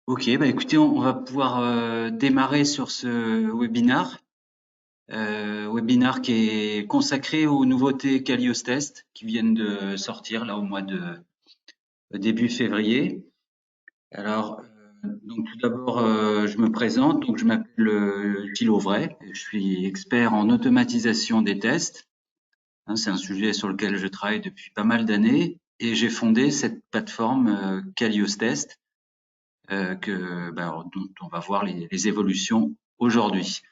Ok, bah écoutez, on va pouvoir démarrer sur ce webinaire qui est consacré aux nouveautés Kalios Test qui viennent de sortir là au mois de début février. Alors, donc tout d'abord, je me présente. Donc, je m'appelle Gilles Auvray. Je suis expert en automatisation des tests. Hein, c'est un sujet sur lequel je travaille depuis pas mal d'années et j'ai fondé cette plateforme Kalios Test dont on va voir les évolutions aujourd'hui.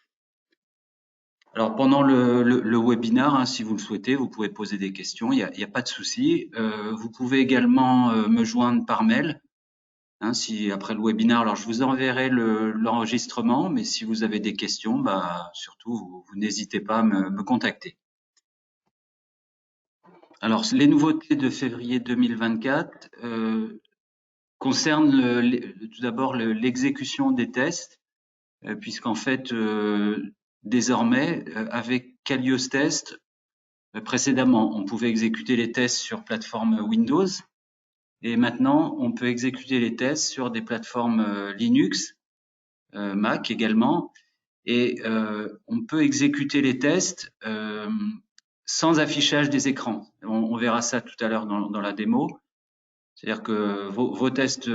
Alors pendant le webinaire, hein, si vous le souhaitez, vous pouvez poser des questions, il y a pas de souci. Vous pouvez également me joindre par mail. Hein, si après le webinaire, alors je vous enverrai l'enregistrement, mais si vous avez des questions, bah surtout vous n'hésitez pas à me contacter. Alors les nouveautés de février 2024 concernent tout d'abord l'exécution des tests. Puisqu'en fait, désormais, avec Kalios Test, précédemment, on pouvait exécuter les tests sur plateforme Windows et maintenant, on peut exécuter les tests sur des plateformes Linux, Mac également, et on peut exécuter les tests sans affichage des écrans. On verra ça tout à l'heure dans la démo. C'est-à-dire que vos tests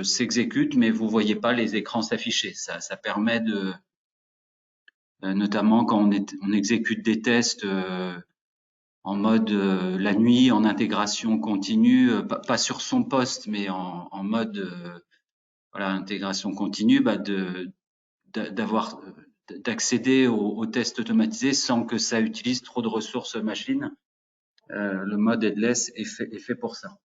s'exécutent, mais vous voyez pas les écrans s'afficher. Ça permet notamment quand on exécute des tests en mode la nuit, en intégration continue, pas sur son poste, mais en mode voilà, intégration continue, d'avoir d'accéder aux tests automatisés sans que ça utilise trop de ressources machines. Le mode headless est fait pour ça.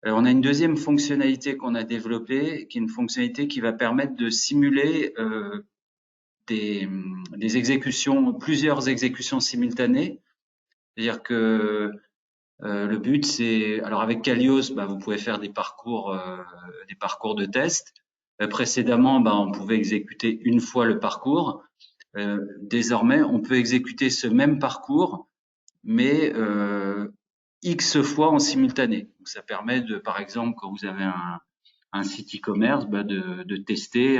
On a une deuxième fonctionnalité qu'on a développée, qui est une fonctionnalité qui va permettre de simuler des exécutions, plusieurs exécutions simultanées. C'est-à-dire que le but, c'est, alors avec Kalios, vous pouvez faire des parcours de test. Précédemment, on pouvait exécuter une fois le parcours. Désormais, on peut exécuter ce même parcours, mais X fois en simultané. Donc, ça permet de, par exemple, quand vous avez un site e-commerce, de tester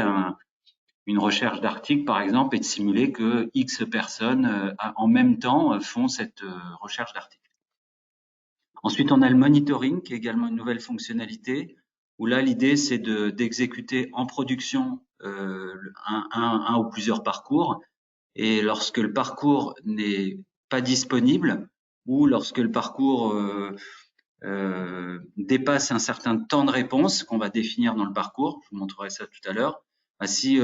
une recherche d'articles, par exemple, et de simuler que X personnes en même temps font cette recherche d'articles. Ensuite, on a le monitoring, qui est également une nouvelle fonctionnalité, où là, l'idée, c'est d'exécuter en production un ou plusieurs parcours. Et lorsque le parcours n'est pas disponible, ou lorsque le parcours dépasse un certain temps de réponse qu'on va définir dans le parcours, je vous montrerai ça tout à l'heure, s'il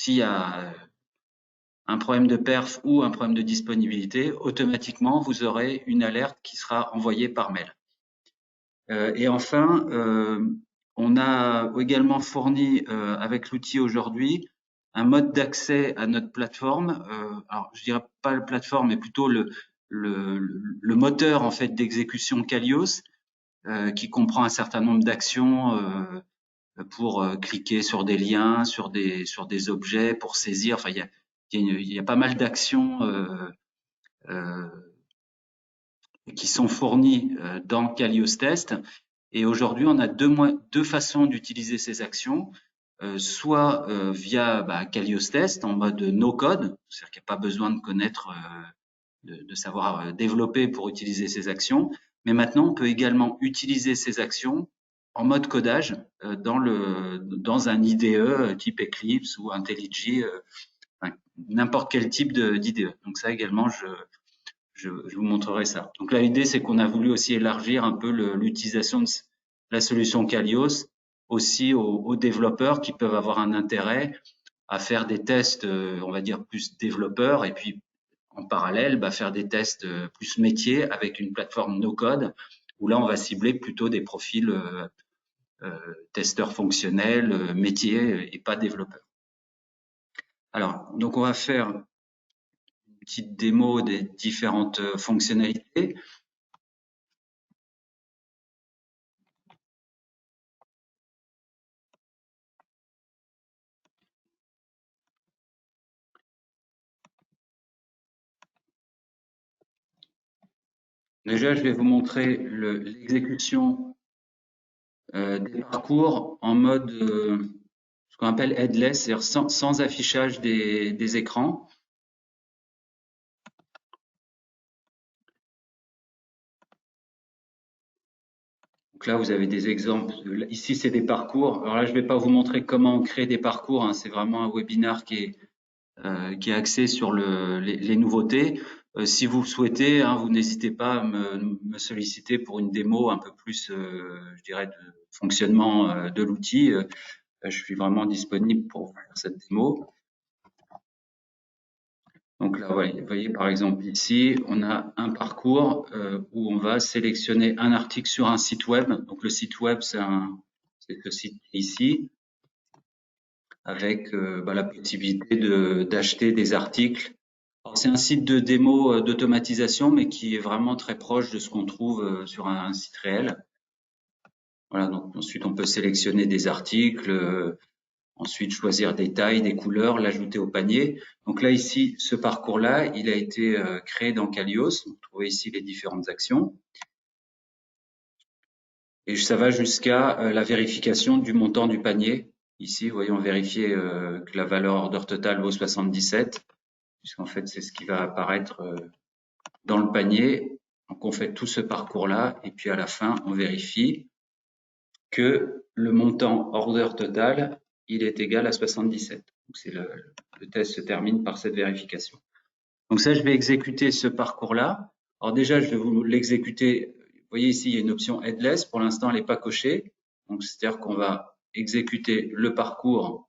y a un problème de perf ou un problème de disponibilité, automatiquement, vous aurez une alerte qui sera envoyée par mail. Et enfin, on a également fourni avec l'outil aujourd'hui un mode d'accès à notre plateforme. Alors, je dirais pas la plateforme, mais plutôt le moteur en fait d'exécution Kalios, qui comprend un certain nombre d'actions pour cliquer sur des liens, sur des objets, pour saisir. Enfin, il y a pas mal d'actions euh, qui sont fournies dans Kalios Test. Et aujourd'hui, on a deux façons d'utiliser ces actions, soit via Kalios Test en mode no code, c'est-à-dire qu'il n'y a pas besoin de connaître, de savoir développer pour utiliser ces actions. Mais maintenant, on peut également utiliser ces actions en mode codage dans un IDE type Eclipse ou IntelliJ, enfin, n'importe quel type d'IDE. Donc ça également, je vous montrerai ça. Donc là, l'idée, c'est qu'on a voulu aussi élargir un peu l'utilisation de la solution Kalios aussi aux développeurs qui peuvent avoir un intérêt à faire des tests, on va dire, plus développeurs et puis en parallèle, faire des tests plus métiers avec une plateforme no-code où là, on va cibler plutôt des profils testeurs fonctionnels, métiers et pas développeurs. Alors, donc on va faire une petite démo des différentes fonctionnalités. Déjà, je vais vous montrer l'exécution des parcours en mode ce qu'on appelle headless, c'est-à-dire sans affichage des écrans. Donc là, vous avez des exemples. Ici, c'est des parcours. Alors là, je ne vais pas vous montrer comment on crée des parcours, hein. C'est vraiment un webinaire qui est axé sur les nouveautés. Si vous souhaitez, hein, vous n'hésitez pas à me solliciter pour une démo un peu plus, je dirais, de fonctionnement de l'outil. Je suis vraiment disponible pour faire cette démo. Donc là, vous voyez par exemple ici, on a un parcours où on va sélectionner un article sur un site web. Donc le site web, c'est ce site ici, avec la possibilité d'acheter des articles. C'est un site de démo d'automatisation, mais qui est vraiment très proche de ce qu'on trouve sur un site réel. Voilà, donc ensuite on peut sélectionner des articles, ensuite choisir des tailles, des couleurs, l'ajouter au panier. Donc là ici, ce parcours-là, il a été créé dans Calios. Vous trouvez ici les différentes actions. Et ça va jusqu'à la vérification du montant du panier. Ici, voyons vérifier que la valeur order total vaut 77, puisqu'en fait c'est ce qui va apparaître dans le panier. Donc on fait tout ce parcours-là et puis à la fin on vérifie que le montant order total il est égal à 77. Donc le test se termine par cette vérification. Donc ça, je vais exécuter ce parcours-là. Alors déjà, je vais vous l'exécuter. Vous voyez ici, il y a une option headless. Pour l'instant, elle n'est pas cochée. Donc c'est-à-dire qu'on va exécuter le parcours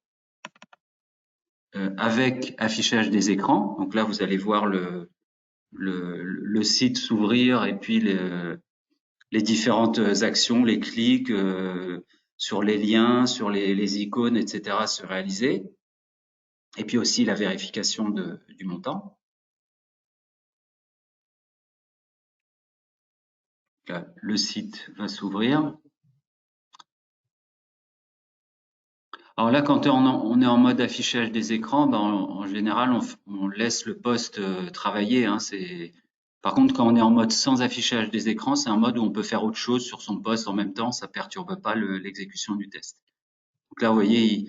avec affichage des écrans. Donc là, vous allez voir le site s'ouvrir et puis les différentes actions, les clics sur les liens, sur les icônes, etc. se réaliser. Et puis aussi la vérification du montant. Là, le site va s'ouvrir. Alors là, quand on est en mode affichage des écrans, en général, on laisse le poste travailler, hein. Par contre, quand on est en mode sans affichage des écrans, c'est un mode où on peut faire autre chose sur son poste en même temps, ça perturbe pas l'exécution du test. Donc là, vous voyez,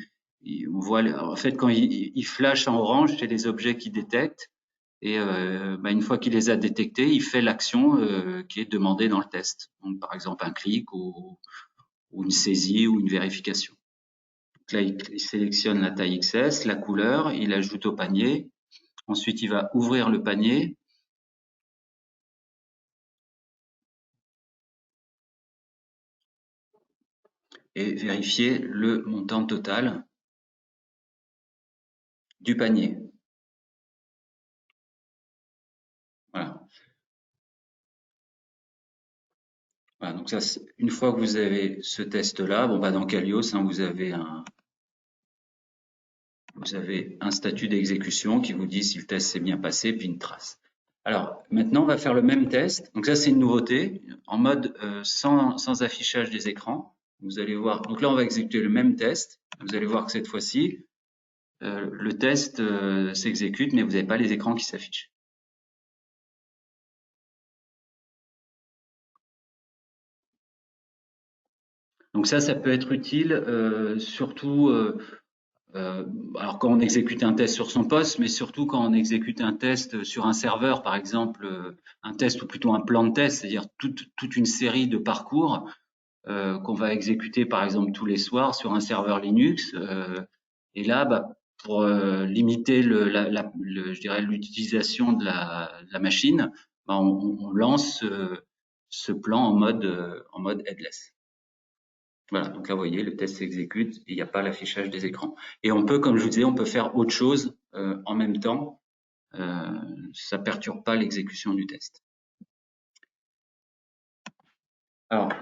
on voit, en fait, quand il flash en orange, c'est les objets qu'il détecte. Et une fois qu'il les a détectés, il fait l'action qui est demandée dans le test. Donc, par exemple, un clic ou une saisie ou une vérification. Donc là, il sélectionne la taille XS, la couleur, il ajoute au panier. Ensuite, il va ouvrir le panier. Et vérifier le montant total du panier. Voilà. Voilà, donc ça, une fois que vous avez ce test-là, dans Calios, hein, vous avez un statut d'exécution qui vous dit si le test s'est bien passé, puis une trace. Alors, maintenant, on va faire le même test. Donc ça, c'est une nouveauté, en mode sans affichage des écrans. Vous allez voir, donc là, on va exécuter le même test. Vous allez voir que cette fois-ci, le test s'exécute, mais vous n'avez pas les écrans qui s'affichent. Donc ça peut être utile, surtout alors quand on exécute un test sur son poste, mais surtout quand on exécute un test sur un serveur, par exemple, un test ou plutôt un plan de test, c'est-à-dire toute une série de parcours qu'on va exécuter par exemple tous les soirs sur un serveur Linux. Et là, pour limiter je dirais l'utilisation de la machine, on lance ce plan en mode headless. Voilà, donc là, vous voyez, le test s'exécute et il n'y a pas l'affichage des écrans. Et on peut, comme je vous disais, on peut faire autre chose en même temps. Ça perturbe pas l'exécution du test. Alors,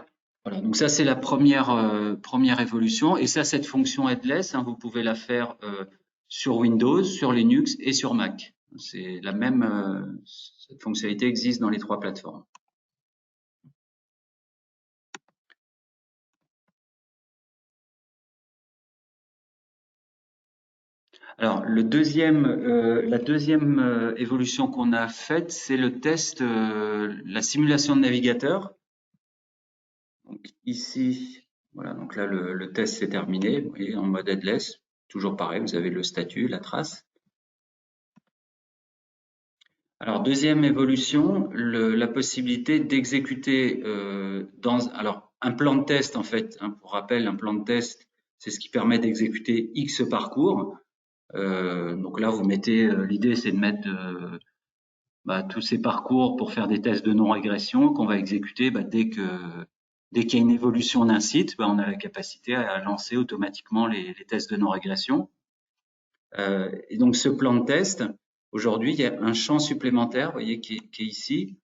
voilà, donc ça c'est la première évolution. Et ça, cette fonction headless, hein, vous pouvez la faire sur Windows, sur Linux et sur Mac. C'est la même, cette fonctionnalité existe dans les trois plateformes. Alors, la deuxième évolution qu'on a faite, c'est le test, la simulation de navigateur. Donc ici, Voilà, donc là, le test s'est terminé. Vous voyez, en mode headless, toujours pareil, vous avez le statut, la trace. Alors, deuxième évolution, la possibilité d'exécuter alors un plan de test en fait, hein, pour rappel, un plan de test, c'est ce qui permet d'exécuter X parcours. Donc là, vous mettez, l'idée c'est de mettre tous ces parcours pour faire des tests de non-régression qu'on va exécuter dès qu'il y a une évolution d'un site, on a la capacité à lancer automatiquement les tests de non-régression. Et donc ce plan de test, aujourd'hui, il y a un champ supplémentaire, vous voyez, qui est ici,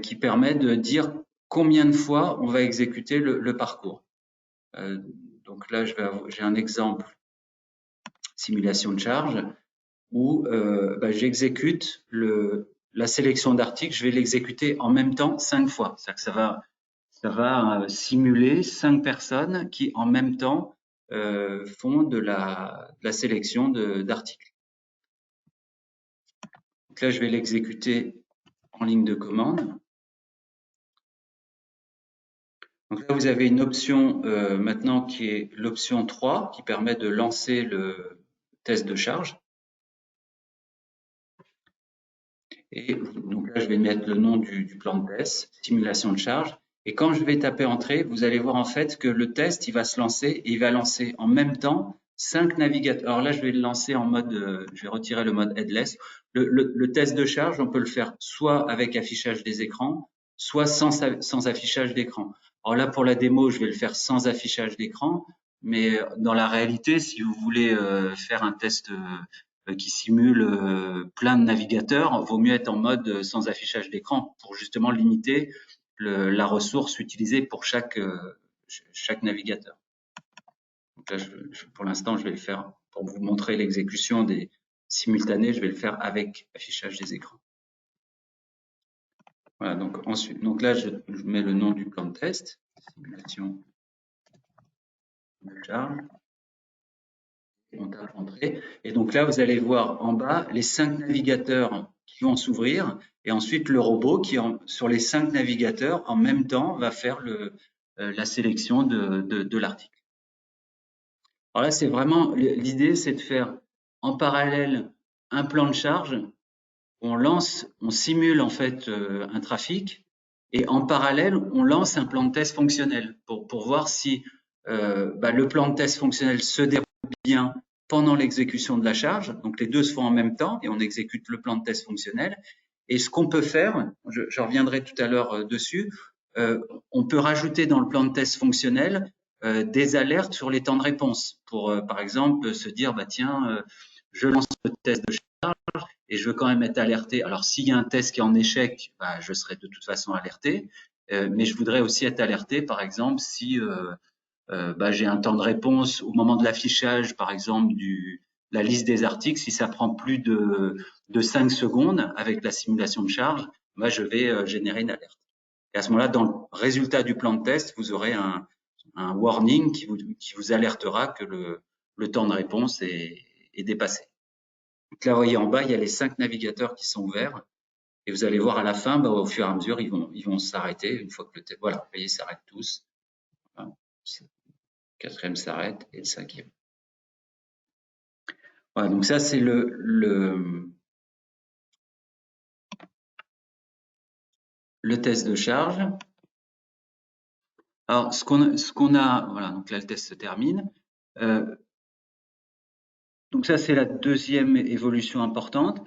qui permet de dire combien de fois on va exécuter le parcours. Donc là, j'ai un exemple simulation de charge où j'exécute la sélection d'articles, je vais l'exécuter en même temps 5 fois. C'est-à-dire que ça va simuler 5 personnes qui en même temps font de la sélection d'articles. Donc là, je vais l'exécuter en ligne de commande. Donc là, vous avez une option maintenant qui est l'option 3 qui permet de lancer le test de charge. Et donc là, je vais mettre le nom du plan de test, simulation de charge. Et quand je vais taper entrée, vous allez voir en fait que le test, il va se lancer et il va lancer en même temps 5 navigateurs. Alors là, je vais le lancer en mode, je vais retirer le mode headless. Le test de charge, on peut le faire soit avec affichage des écrans, soit sans affichage d'écran. Alors là, pour la démo, je vais le faire sans affichage d'écran, mais dans la réalité, si vous voulez faire un test qui simule plein de navigateurs, vaut mieux être en mode sans affichage d'écran pour justement limiter la ressource utilisée pour chaque navigateur. Donc là, pour l'instant, je vais le faire pour vous montrer l'exécution des simultanés, je vais le faire avec affichage des écrans. Voilà, donc ensuite, donc là, je mets le nom du plan de test, simulation de charge. On tape entrée. Et donc là, vous allez voir en bas les 5 navigateurs qui vont s'ouvrir et ensuite le robot qui, sur les 5 navigateurs, en même temps, va faire la sélection de l'article. Alors là, c'est vraiment, l'idée, c'est de faire en parallèle un plan de charge. On simule en fait un trafic et en parallèle, on lance un plan de test fonctionnel pour voir si le plan de test fonctionnel se déroule bien pendant l'exécution de la charge. Donc les deux se font en même temps et on exécute le plan de test fonctionnel. Et ce qu'on peut faire, je reviendrai tout à l'heure dessus, on peut rajouter dans le plan de test fonctionnel des alertes sur les temps de réponse pour, par exemple, se dire, tiens, je lance le test de charge et je veux quand même être alerté. Alors, s'il y a un test qui est en échec, je serai de toute façon alerté, mais je voudrais aussi être alerté, par exemple, si j'ai un temps de réponse au moment de l'affichage, par exemple, la liste des articles, si ça prend plus de 5 secondes avec la simulation de charge, je vais générer une alerte. Et à ce moment-là, dans le résultat du plan de test, vous aurez un warning qui vous alertera que le temps de réponse est dépassé. Donc là, vous voyez en bas, il y a les 5 navigateurs qui sont ouverts. Et vous allez voir à la fin, au fur et à mesure, ils vont s'arrêter une fois que le test. Voilà, vous voyez, ils s'arrêtent tous. Voilà. Le quatrième s'arrête et le cinquième. Voilà, donc ça, c'est le test de charge. Alors, ce qu'on a, voilà, donc là, le test se termine. Donc ça, c'est la deuxième évolution importante.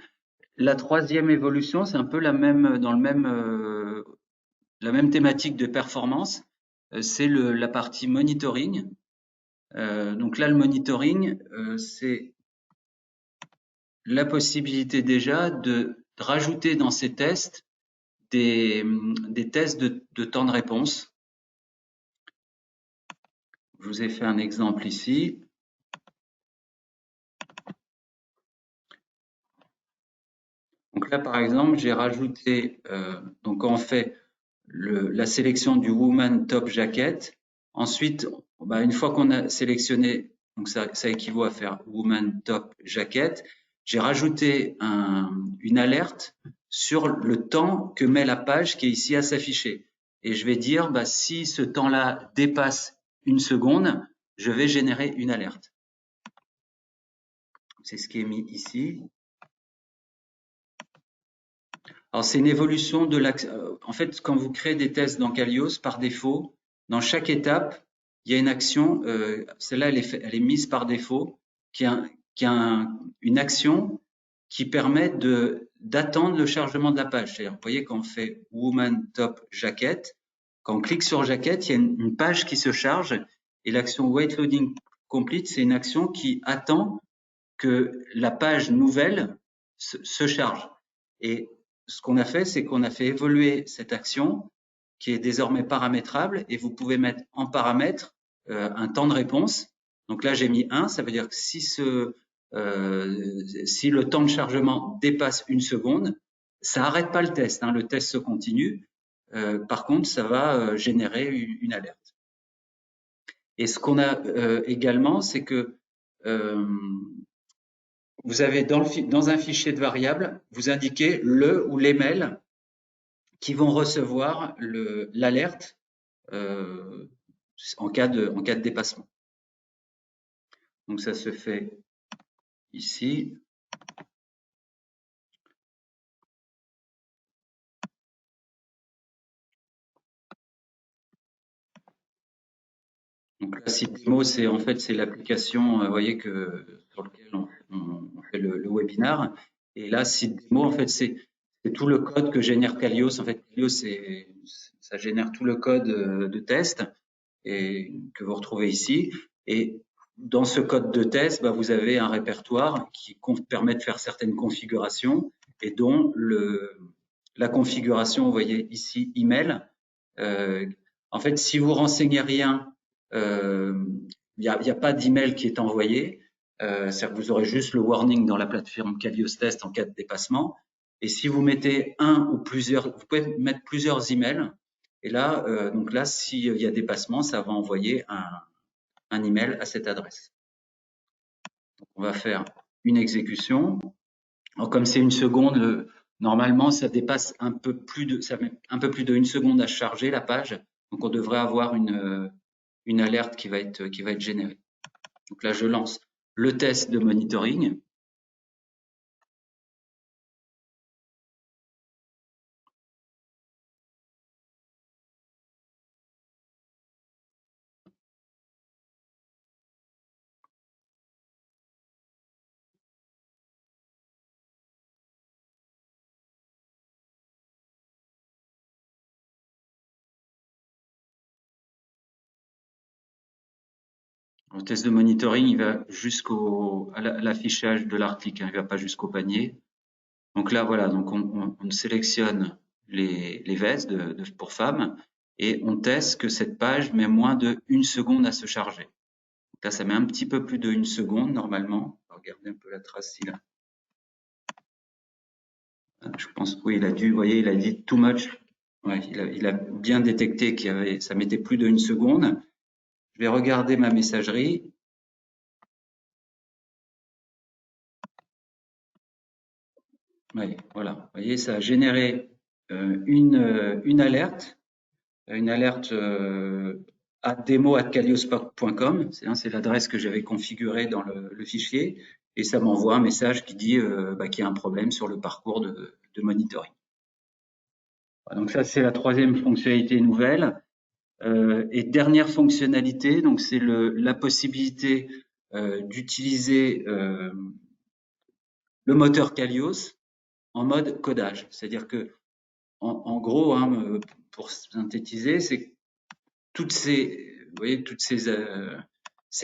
La troisième évolution, c'est un peu la même thématique de performance. C'est la partie monitoring. Donc là, le monitoring, c'est la possibilité déjà de rajouter dans ces tests des tests de temps de réponse. Je vous ai fait un exemple ici. Donc là, par exemple, j'ai rajouté, donc on fait la sélection du Woman Top Jacket. Ensuite, une fois qu'on a sélectionné, donc ça équivaut à faire Woman Top Jacket, j'ai rajouté une alerte sur le temps que met la page qui est ici à s'afficher. Et je vais dire, si ce temps-là dépasse une seconde, je vais générer une alerte. C'est ce qui est mis ici. Alors, c'est une évolution de l'action. En fait, quand vous créez des tests dans Calios, par défaut, dans chaque étape, il y a une action. Celle-là, elle est mise par défaut, qui a une action qui permet d'attendre le chargement de la page. C'est-à-dire, vous voyez, quand on fait Woman Top Jacket, quand on clique sur Jacket, il y a une page qui se charge et l'action Wait Loading Complete, c'est une action qui attend que la page nouvelle se charge. Et ce qu'on a fait, c'est qu'on a fait évoluer cette action qui est désormais paramétrable et vous pouvez mettre en paramètre un temps de réponse. Donc là, j'ai mis 1, ça veut dire que si le temps de chargement dépasse une seconde, ça n'arrête pas le test, hein, le test se continue. Par contre, ça va générer une alerte. Et ce qu'on a également, c'est que vous avez dans un fichier de variables, vous indiquez le ou les mails qui vont recevoir l'alerte en cas de dépassement. Donc ça se fait ici. Donc là, SiteDemo, c'est en fait c'est l'application, vous voyez que sur lequel on fait le webinar. Et là, SiteDemo, en fait, c'est tout le code que génère Calios. En fait, Calios, ça génère tout le code de test et que vous retrouvez ici. Et dans ce code de test, bah, vous avez un répertoire qui permet de faire certaines configurations et dont la configuration, vous voyez ici, email. En fait, si vous renseignez rien, il n'y a pas d'email qui est envoyé. C'est-à-dire que vous aurez juste le warning dans la plateforme Calios Test en cas de dépassement. Et si vous mettez un ou plusieurs, vous pouvez mettre plusieurs emails. Et là, donc là, s'il y a dépassement, ça va envoyer un email à cette adresse. Donc, on va faire une exécution. Alors, comme c'est une seconde, normalement, ça dépasse ça met un peu plus d'une seconde à charger la page. Donc, on devrait avoir une alerte qui va être générée. Donc là, je lance le test de monitoring. Le test de monitoring, il va jusqu'au l'affichage de l'article, hein, il ne va pas jusqu'au panier. Donc là, voilà, donc on sélectionne les vestes pour femmes et on teste que cette page met moins d'1 seconde à se charger. Donc là, ça met un petit peu plus d'1 seconde normalement. On va regarder un peu la trace ici là. Je pense que oui, vous voyez, il a dit too much. Ouais, il a bien détecté ça mettait plus d'1 seconde. Je vais regarder ma messagerie. Oui, voilà. Vous voyez, ça a généré une alerte à demo@calios.com. C'est l'adresse que j'avais configurée dans le fichier et ça m'envoie un message qui dit qu'il y a un problème sur le parcours de monitoring. Donc ça, c'est la troisième fonctionnalité nouvelle. Et dernière fonctionnalité, donc c'est la possibilité d'utiliser le moteur Calios en mode codage. C'est-à-dire que, en gros, hein, pour synthétiser, c'est toutes ces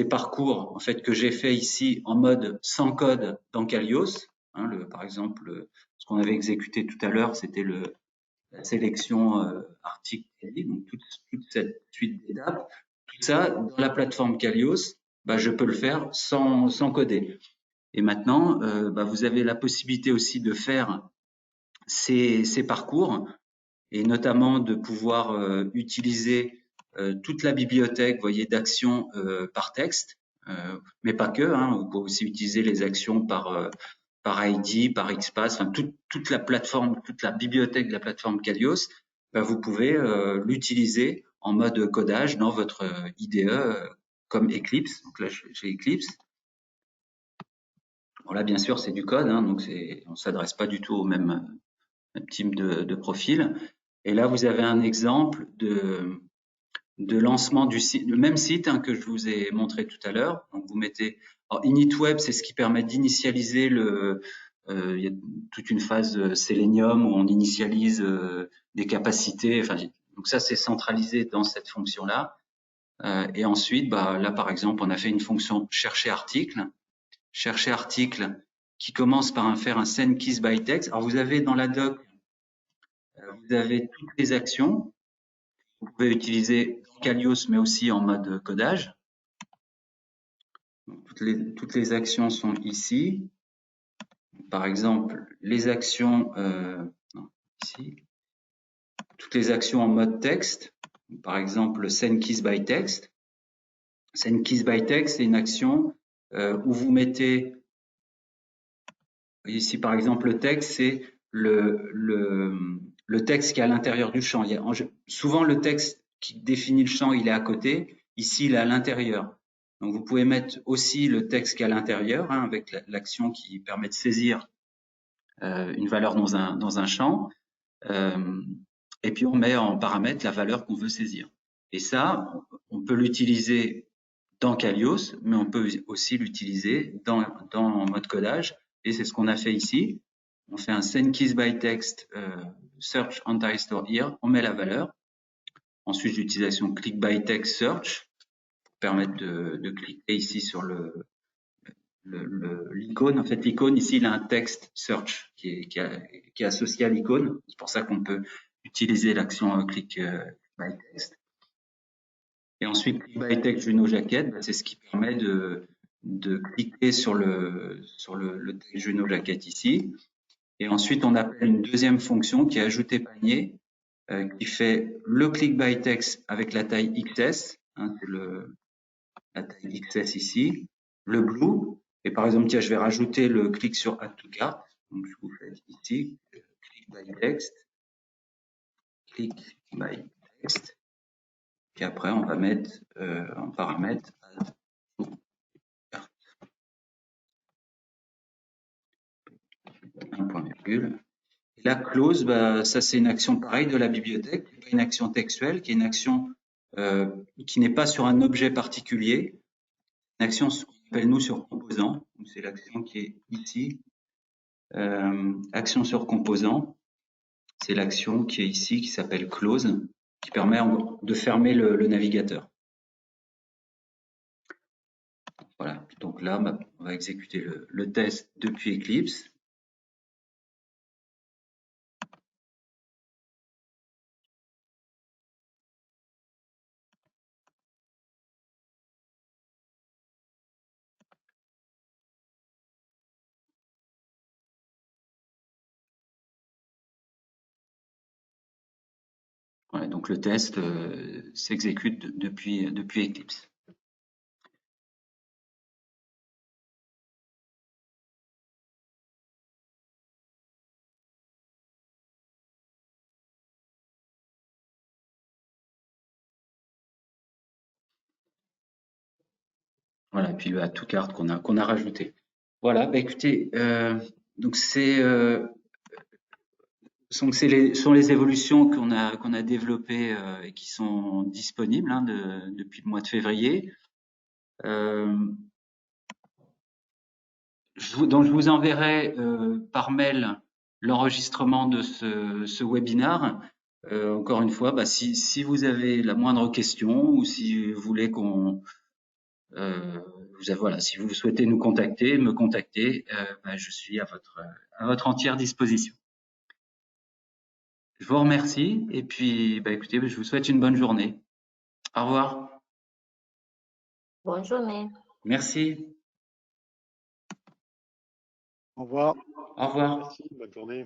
parcours en fait que j'ai fait ici en mode sans code dans Calios. Hein, par exemple, ce qu'on avait exécuté tout à l'heure, c'était la sélection article, donc toute cette suite d'étapes. Tout ça dans la plateforme Calios, bah, je peux le faire sans coder. Et maintenant, vous avez la possibilité aussi de faire ces parcours et notamment de pouvoir utiliser toute la bibliothèque, vous voyez, d'actions par texte, mais pas que. Hein, vous pouvez aussi utiliser les actions par ID, par XPath, enfin toute la plateforme, toute la bibliothèque de la plateforme Calios. Vous pouvez l'utiliser en mode codage dans votre IDE comme Eclipse. Donc là, j'ai Eclipse. Bon, là, bien sûr, c'est du code, hein, donc on s'adresse pas du tout au même type de profil. Et là, vous avez un exemple de lancement du site, le même site hein, que je vous ai montré tout à l'heure. Donc vous mettez initweb, c'est ce qui permet d'initialiser il y a toute une phase Selenium où on initialise des capacités. Enfin, donc ça c'est centralisé dans cette fonction là. Et ensuite, là par exemple, on a fait une fonction chercher article qui commence par faire un send keys by text. Alors vous avez dans la doc, vous avez toutes les actions. Vous pouvez utiliser Calios, mais aussi en mode codage. Toutes les actions sont ici. Par exemple, les actions ici. Toutes les actions en mode texte. Par exemple, send keys by text. Send keys by text, c'est une action où vous mettez ici, par exemple, le texte, c'est le texte qui est à l'intérieur du champ. Souvent, le texte qui définit le champ, il est à côté. Ici, il est à l'intérieur. Donc, vous pouvez mettre aussi le texte qui est à l'intérieur, hein, avec l'action qui permet de saisir une valeur dans un champ. Et puis, on met en paramètre la valeur qu'on veut saisir. Et ça, on peut l'utiliser dans Calios, mais on peut aussi l'utiliser en mode codage. Et c'est ce qu'on a fait ici. On fait un send keys by text search entire store here. On met la valeur. Ensuite, l'utilisation click by text search pour permettre de cliquer ici sur l'icône. En fait, l'icône ici, il a un texte search qui est associé à l'icône. C'est pour ça qu'on peut utiliser l'action click by text. Et ensuite, click by text Juno Jacket, c'est ce qui permet de cliquer sur le texte Juno Jacket ici. Et ensuite, on appelle une deuxième fonction qui est ajouter panier, qui fait le click by text avec la taille XS, hein, c'est la taille XS ici, le blue, et par exemple, tiens, je vais rajouter le clic sur add to cart, donc je vous fais ici, click by text, puis après, on va mettre en paramètre add to cart. Un point virgule. Et la close, ça c'est une action pareille de la bibliothèque, une action textuelle qui est une action qui n'est pas sur un objet particulier, une action qu'on appelle nous sur composant, c'est l'action qui est ici, action sur composant, c'est l'action qui est ici qui s'appelle close, qui permet de fermer le navigateur. Voilà, donc là on va exécuter le test depuis Eclipse. Voilà, donc le test s'exécute depuis Eclipse. Voilà, et puis tout carte qu'on a rajouté. Voilà, écoutez, donc sont les évolutions qu'on a développées et qui sont disponibles hein, depuis le mois de février. Donc je vous enverrai par mail l'enregistrement de ce webinaire. Encore une fois, si vous avez la moindre question ou si vous voulez qu'on voilà, si vous souhaitez nous contacter, me contacter, je suis à votre entière disposition. Je vous remercie et puis écoutez, je vous souhaite une bonne journée. Au revoir. Bonne journée. Merci. Au revoir. Au revoir. Merci, bonne journée.